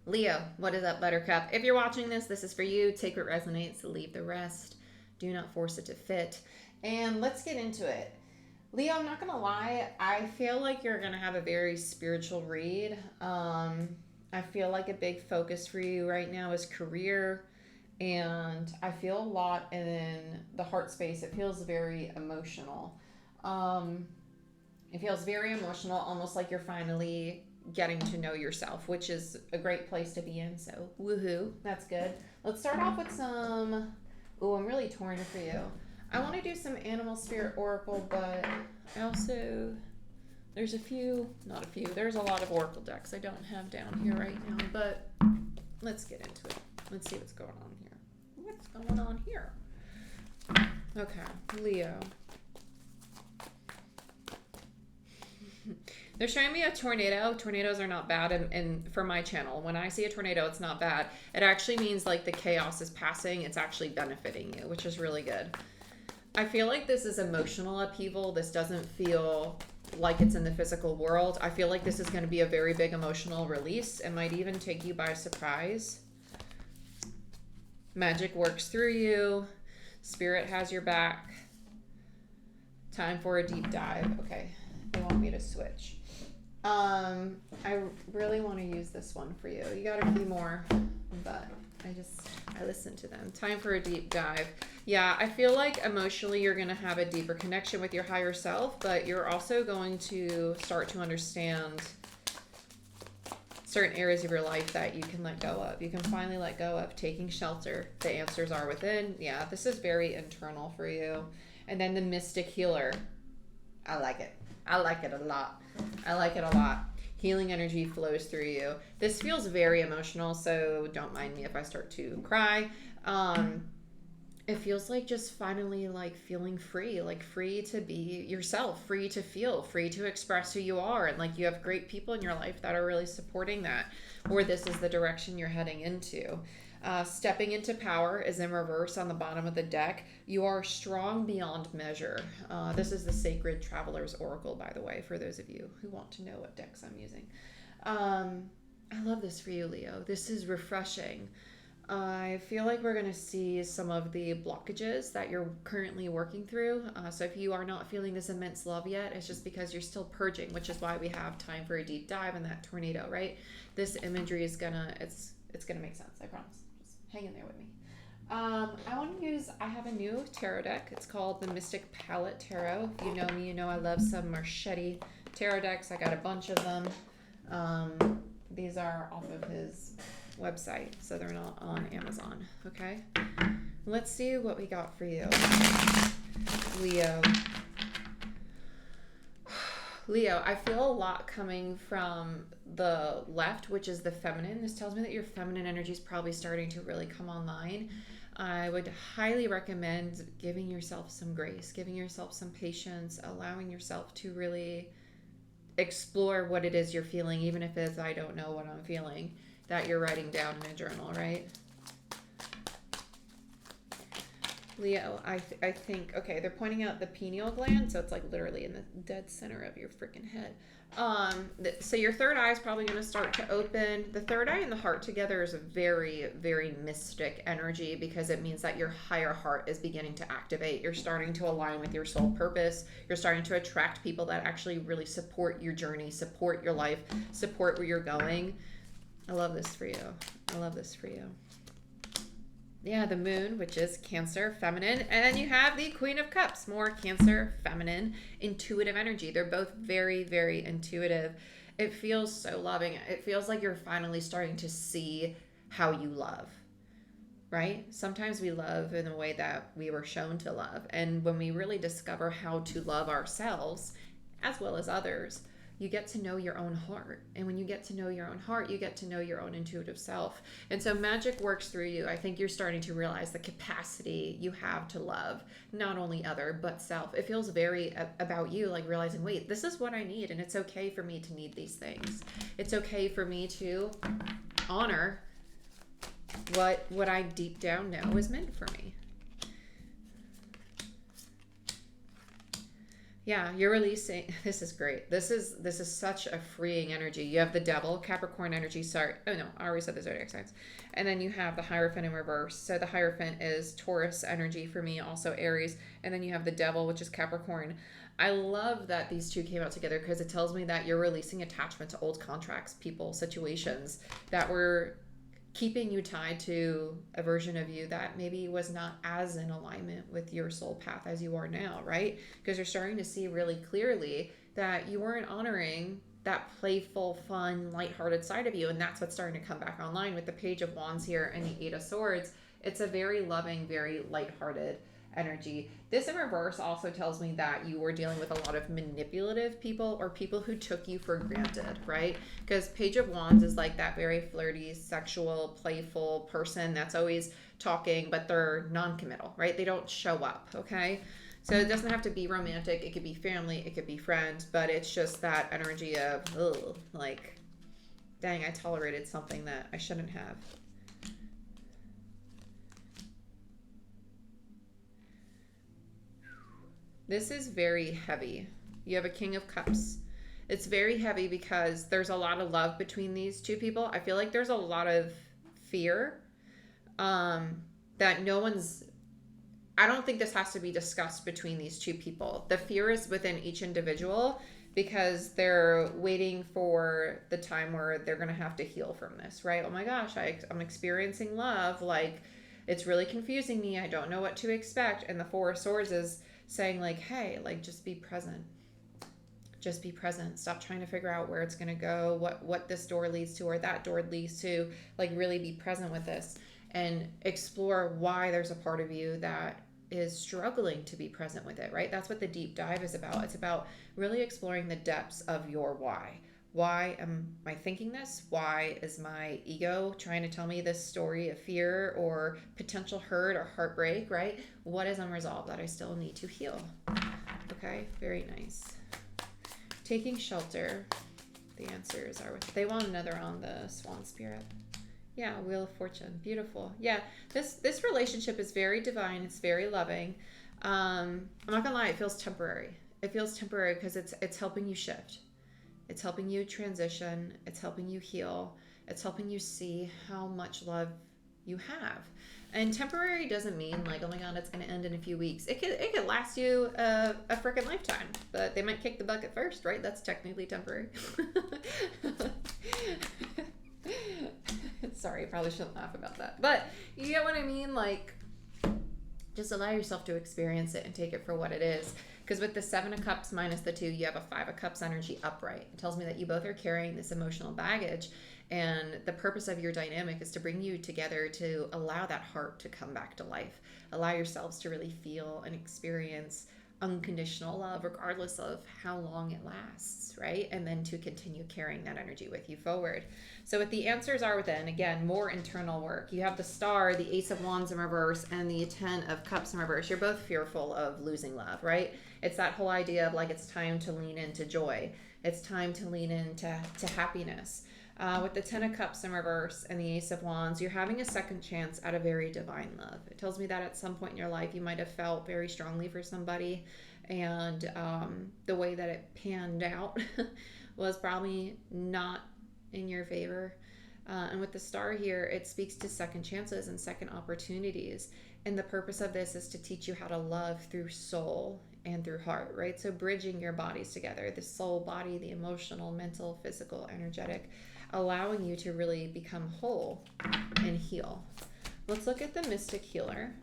Leo, what is up, Buttercup? If you're watching this, this is for you. Take what resonates, leave the rest. Do not force it to fit. And let's get into it. Leo, I'm not gonna lie, I feel like you're gonna have a very spiritual read. I feel like a big focus for you right now is career, and I feel a lot in the heart space. It feels very emotional. Um, it feels very emotional, almost like you're finally getting to know yourself, which is a great place to be in. So, woohoo, that's good. Let's start off with some. Oh, I'm really torn for you. I want to do some Animal Spirit Oracle, but I also. There's a few, not a few, there's a lot of Oracle decks I don't have down here right now, but let's get into it. Let's see what's going on here. What's going on here? Okay, Leo. They're showing me a tornado. Tornadoes are not bad, and for my channel, when I see a tornado, it's not bad. It actually means like the chaos is passing. It's actually benefiting you, which is really good. I feel like this is emotional upheaval. This doesn't feel like it's in the physical world. I feel like this is going to be a very big emotional release. It might even take you by surprise. Magic works through you. Spirit has your back. Time for a deep dive. Okay, they want me to switch. I really want to use this one for you. You got a few more, but I listened to them. Time for a deep dive. Yeah, I feel like emotionally you're going to have a deeper connection with your higher self, but you're also going to start to understand certain areas of your life that you can let go of. You can finally let go of taking shelter. The answers are within. Yeah, this is very internal for you. And then the Mystic Healer. I like it. I like it a lot. I like it a lot. Healing energy flows through you. This feels very emotional, so don't mind me if I start to cry. It feels like just finally like feeling free, like free to be yourself, free to feel, free to express who you are, and like you have great people in your life that are really supporting that, or this is the direction you're heading into. Stepping into power is in reverse on the bottom of the deck. You are strong beyond measure. This is the Sacred Traveler's Oracle, by the way, for those of you who want to know what decks I'm using. I love this for you, Leo. This is refreshing. I feel like we're going to see some of the blockages that you're currently working through. So if you are not feeling this immense love yet, it's just because you're still purging, which is why we have time for a deep dive in that tornado, right? This imagery is it's gonna make sense, I promise. Just hang in there with me. I have a new tarot deck. It's called the Mystic Palette Tarot. If you know me, you know I love some Marchetti tarot decks. I got a bunch of them. These are off of his website, so they're not on Amazon. Okay, let's see what we got for you, Leo. Leo, I feel a lot coming from the left, which is the feminine. This tells me that your feminine energy is probably starting to really come online. I would highly recommend giving yourself some grace, giving yourself some patience, allowing yourself to really explore what it is you're feeling, even if it's I don't know what I'm feeling, that you're writing down in a journal, right? Leo, I think, okay, they're pointing out the pineal gland, so it's like literally in the dead center of your freaking head. So your third eye is probably going to start to open. The third eye and the heart together is a very, very mystic energy because it means that your higher heart is beginning to activate. You're starting to align with your soul purpose. You're starting to attract people that actually really support your journey, support your life, support where you're going. I love this for you. I love this for you. Yeah, the moon, which is Cancer, feminine. And then you have the Queen of Cups, more Cancer, feminine, intuitive energy. They're both very, very intuitive. It feels so loving. It feels like you're finally starting to see how you love, right? Sometimes we love in a way that we were shown to love. And when we really discover how to love ourselves as well as others, you get to know your own heart. And when you get to know your own heart, you get to know your own intuitive self. And so magic works through you. I think you're starting to realize the capacity you have to love not only other, but self. It feels very about you, like realizing, wait, this is what I need. And it's okay for me to need these things. It's okay for me to honor what I deep down know is meant for me. Yeah, you're releasing. This is great. This is such a freeing energy. You have the Devil, Capricorn energy. Sorry, oh no, I already said the zodiac signs. And then you have the Hierophant in reverse. So the Hierophant is Taurus energy for me, also Aries. And then you have the Devil, which is Capricorn. I love that these two came out together because it tells me that you're releasing attachment to old contracts, people, situations that were keeping you tied to a version of you that maybe was not as in alignment with your soul path as you are now, right? Because you're starting to see really clearly that you weren't honoring that playful, fun, lighthearted side of you. And that's what's starting to come back online with the Page of Wands here and the Eight of Swords. It's a very loving, very lighthearted energy. This in reverse also tells me that you were dealing with a lot of manipulative people or people who took you for granted, right? Because Page of Wands is like that very flirty, sexual, playful person that's always talking, but they're non-committal, right? They don't show up, okay? So it doesn't have to be romantic. It could be family, it could be friends, but it's just that energy of, ugh, like, dang, I tolerated something that I shouldn't have. This is very heavy. You have a King of Cups. It's very heavy because there's a lot of love between these two people. I feel like there's a lot of fear that no one's. I don't think this has to be discussed between these two people. The fear is within each individual because they're waiting for the time where they're going to have to heal from this, right? Oh my gosh, I'm experiencing love. Like, it's really confusing me. I don't know what to expect. And the Four of Swords is saying, like, hey, like, just be present. Just be present. Stop trying to figure out where it's going to go, what this door leads to or that door leads to. Like, really be present with this and explore why there's a part of you that is struggling to be present with it, right? That's what the deep dive is about. It's about really exploring the depths of your why. Why am I thinking this? Why is my ego trying to tell me this story of fear or potential hurt or heartbreak, right? What is unresolved that I still need to heal? Okay, very nice. Taking shelter. The answers are with, they want another on the Swan Spirit. Yeah, Wheel of Fortune. Beautiful. Yeah, this relationship is very divine. It's very loving. I'm not gonna lie, it feels temporary. It feels temporary because it's helping you shift. It's helping you transition. It's helping you heal. It's helping you see how much love you have. And temporary doesn't mean like, oh my God, it's going to end in a few weeks. It could last you a freaking lifetime, but they might kick the bucket first, right? That's technically temporary. Sorry, I probably shouldn't laugh about that. But you get what I mean? Like, just allow yourself to experience it and take it for what it is. Because with the Seven of Cups minus the 2, you have a Five of Cups energy upright. It tells me that you both are carrying this emotional baggage. And the purpose of your dynamic is to bring you together to allow that heart to come back to life. Allow yourselves to really feel and experience unconditional love regardless of how long it lasts, right? And then to continue carrying that energy with you forward. So what the answers are within, again, more internal work. You have the Star, the Ace of Wands in reverse, and the Ten of Cups in reverse. You're both fearful of losing love, right? It's that whole idea of like, it's time to lean into joy. It's time to lean into happiness. With the Ten of Cups in reverse and the Ace of Wands, you're having a second chance at a very divine love. It tells me that at some point in your life, you might have felt very strongly for somebody, and the way that it panned out was probably not in your favor. And with the Star here, it speaks to second chances and second opportunities. And the purpose of this is to teach you how to love through soul and through heart, right? So bridging your bodies together, the soul, body, the emotional, mental, physical, energetic, allowing you to really become whole and heal. Let's look at the Mystic Healer.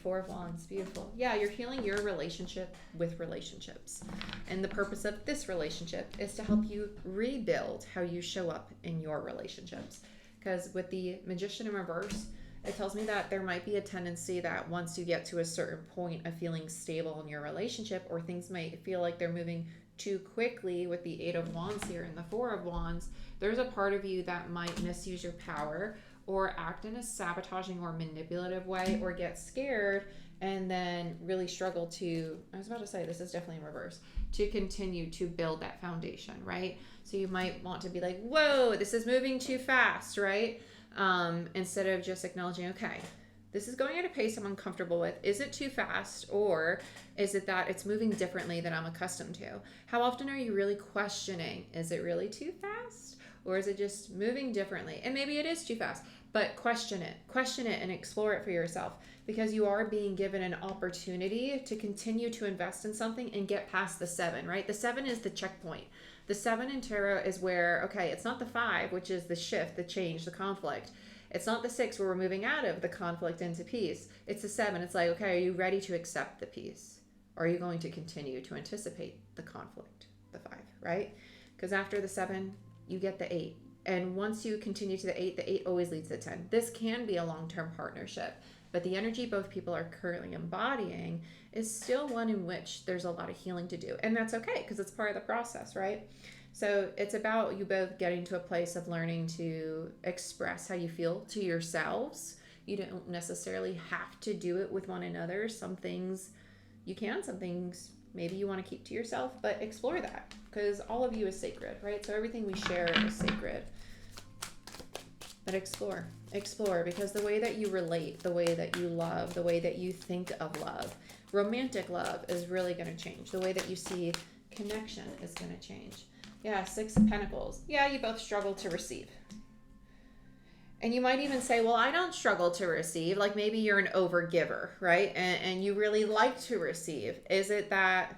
Four of Wands, beautiful. Yeah, you're healing your relationship with relationships. And the purpose of this relationship is to help you rebuild how you show up in your relationships. Because with the Magician in reverse, it tells me that there might be a tendency that once you get to a certain point of feeling stable in your relationship, or things might feel like they're moving too quickly with the Eight of Wands here and the Four of Wands, there's a part of you that might misuse your power or act in a sabotaging or manipulative way or get scared and then really struggle to, I was about to say, this is definitely in reverse, to continue to build that foundation, right? So you might want to be like, whoa, this is moving too fast, right? Instead of just acknowledging, okay, This is going at a pace I'm uncomfortable with. Is it too fast, or is it that it's moving differently than I'm accustomed to? How often are you really questioning, is it really too fast, or is it just moving differently? And maybe it is too fast, but question it and explore it for yourself, because you are being given an opportunity to continue to invest in something and get past the 7, right? The 7 is the checkpoint. The 7 in tarot is where, okay, it's not the 5, which is the shift, the change, the conflict. It's not the 6 where we're moving out of the conflict into peace. It's the 7. It's like, okay, are you ready to accept the peace? Or are you going to continue to anticipate the conflict, the 5, right? Because after the 7, you get the 8. And once you continue to the 8 always leads to 10. This can be a long-term partnership, but the energy both people are currently embodying is still one in which there's a lot of healing to do. And that's okay, because it's part of the process, right? So it's about you both getting to a place of learning to express how you feel to yourselves. You don't necessarily have to do it with one another. Some things you can, some things maybe you want to keep to yourself, but explore that, because all of you is sacred, right? So everything we share is sacred. But explore, because the way that you relate, the way that you love, the way that you think of love, romantic love is really going to change. The way that you see connection is going to change. Yeah, 6 of Pentacles. Yeah, you both struggle to receive. And you might even say, well, I don't struggle to receive. Like maybe you're an overgiver, right? And you really like to receive. Is it that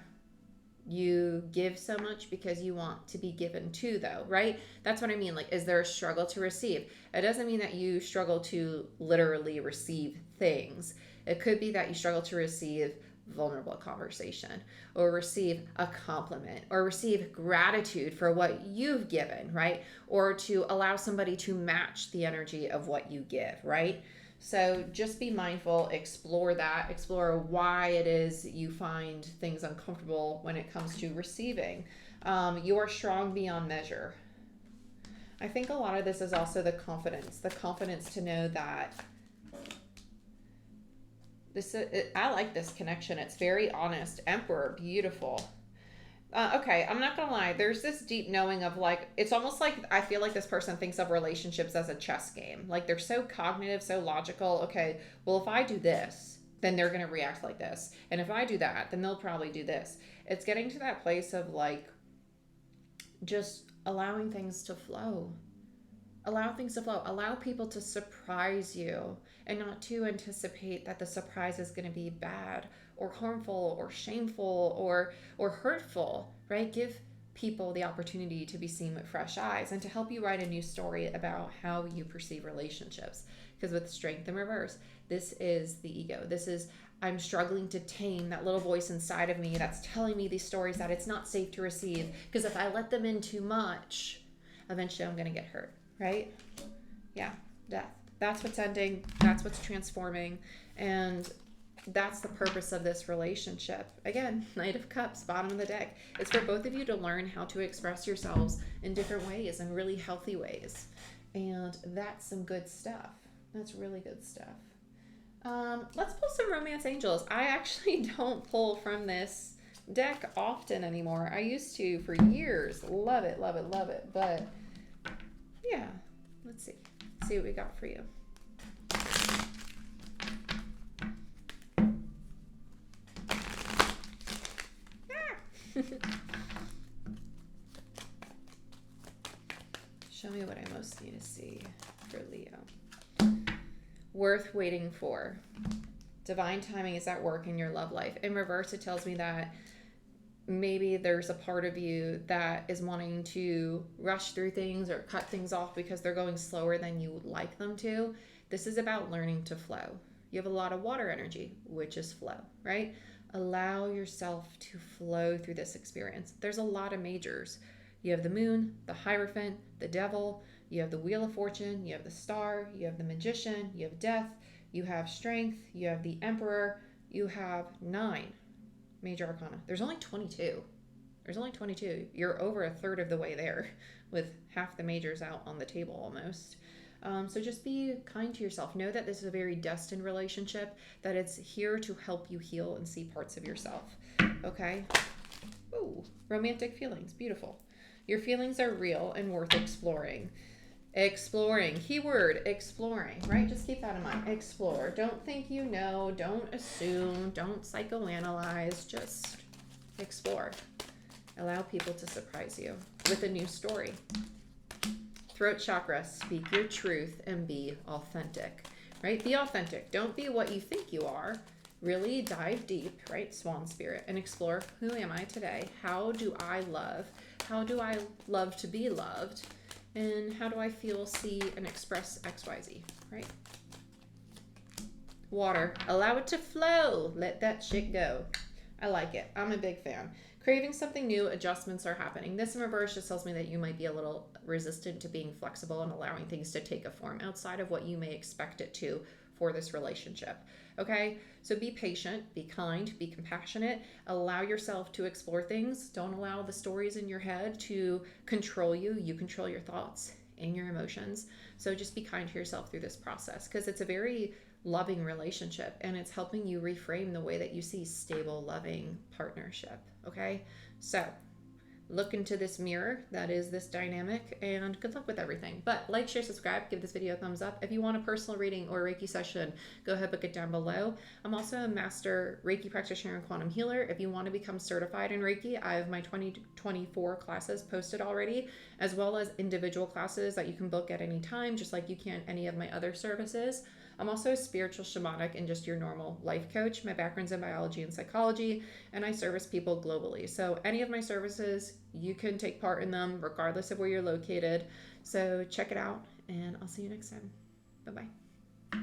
you give so much because you want to be given to, though, right? That's what I mean. Like, is there a struggle to receive? It doesn't mean that you struggle to literally receive things. It could be that you struggle to receive vulnerable conversation, or receive a compliment, or receive gratitude for what you've given, right? Or to allow somebody to match the energy of what you give, right? So just be mindful, explore that, explore why it is you find things uncomfortable when it comes to receiving. You are strong beyond measure. I think a lot of this is also the confidence to know that I like this connection. It's very honest. Emperor, beautiful. Okay, I'm not gonna lie. There's this deep knowing of like, it's almost like I feel like this person thinks of relationships as a chess game. Like they're so cognitive, so logical. Okay, well, if I do this, then they're gonna react like this. And if I do that, then they'll probably do this. It's getting to that place of like, just allowing things to flow. Allow things to flow. Allow people to surprise you, and not to anticipate that the surprise is going to be bad or harmful or shameful or hurtful, right? Give people the opportunity to be seen with fresh eyes and to help you write a new story about how you perceive relationships. Because with strength in reverse, this is the ego. This is, I'm struggling to tame that little voice inside of me that's telling me these stories that it's not safe to receive, because if I let them in too much, eventually I'm going to get hurt. Right? Yeah, death. That's what's ending. That's what's transforming. And that's the purpose of this relationship. Again, Knight of Cups, bottom of the deck. It's for both of you to learn how to express yourselves in different ways, in really healthy ways. And that's some good stuff. That's really good stuff. Let's pull some Romance Angels. I actually don't pull from this deck often anymore. I used to for years. Love it, love it, love it. But yeah, let's see. See what we got for you. Show me what I most need to see for Leo. Worth waiting for. Divine timing is at work in your love life. In reverse, it tells me that maybe there's a part of you that is wanting to rush through things or cut things off because they're going slower than you would like them to. This is about learning to flow. You have a lot of water energy, which is flow, right? Allow yourself to flow through this experience. There's a lot of majors. You have the moon, the Hierophant, the devil, you have the Wheel of Fortune, you have the star, you have the magician, you have death, you have strength, you have the emperor, you have 9 major arcana. There's only 22. There's only 22. You're over a third of the way there, with half the majors out on the table almost. So just be kind to yourself. Know that this is a very destined relationship, that it's here to help you heal and see parts of yourself. Okay? Ooh, romantic feelings. Beautiful. Your feelings are real and worth exploring. Exploring. Keyword exploring, right? Just keep that in mind. Explore. Don't think you know. Don't assume. Don't psychoanalyze. Just explore. Allow people to surprise you with a new story. Throat chakra. Speak your truth and be authentic, right? Be authentic. Don't be what you think you are. Really dive deep, right? Swan spirit, and explore, who am I today? How do I love? How do I love to be loved? And how do I feel, see, and express XYZ, right? Water. Allow it to flow. Let that shit go. I like it. I'm a big fan. Craving something new, adjustments are happening. This in reverse just tells me that you might be a little resistant to being flexible and allowing things to take a form outside of what you may expect it to for this relationship. Okay? So be patient, be kind, be compassionate, allow yourself to explore things. Don't allow the stories in your head to control you. You control your thoughts and your emotions. So just be kind to yourself through this process, because it's a very loving relationship and it's helping you reframe the way that you see stable, loving partnership. Okay? So look into this mirror that is this dynamic, and good luck with everything. But like, share, subscribe, give this video a thumbs up. If you want a personal reading or Reiki session, go ahead, book it down below. I'm also a master Reiki practitioner and quantum healer. If you want to become certified in Reiki, I have my 2024 classes posted already, as well as individual classes that you can book at any time, just like you can any of my other services. I'm also a spiritual shamanic and just your normal life coach. My background's in biology and psychology, and I service people globally. So any of my services, you can take part in them regardless of where you're located. So check it out, and I'll see you next time. Bye-bye.